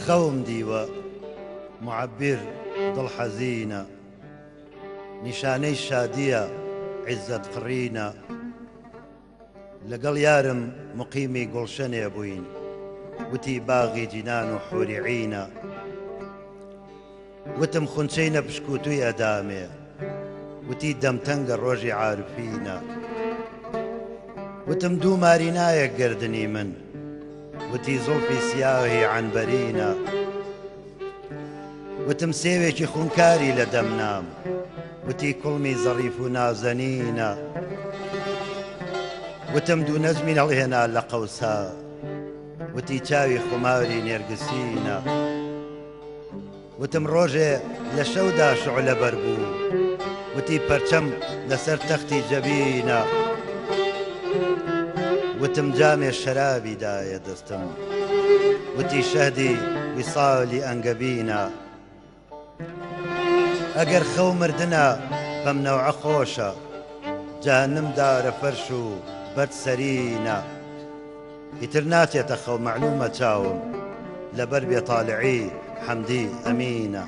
خەوم دیوە معەبیر دڵ حەزینە، نیشانەی شادیە عیززەت قڕینە، لەگەڵ یارم مقیمی گوڵشەنێ بووین، وتی باغی جینان و حوری عینە، وتم خونچەی نەپشکوتووی ئەدامێ، وتی دەمتەنگە ڕۆژی عارفینە، وتم دوو ماری نایەک گردنی من، وتی زوڵفی سیاهی عنبەرینە، وتم سێوێکی خونکاری لە دەمنام، وتی کوڵمی زەڕیف و نازەنینە، وتم دوو نەزمی هەڵهێنا لە قەوسا، وتی چاوی خماری نێرگسینە، وتم ڕۆژێ لە شەودا شعلە بەر بوو، وتی پەرچەم لەسەر تەختی جەبینە، وتم جامێ شەرابی دایە دەستم، وتی شەهدی ویساڵی ئەنگەبینە، ئەگەر خەو مردنە بەم نەوعە خۆشە، جەهەنەم دارە فەرش و بەد سەرینە، ئیتر ناتێتە خەو مەعلومە چاوم، لەبەر بێتاڵعی حەمدی ئەمینە.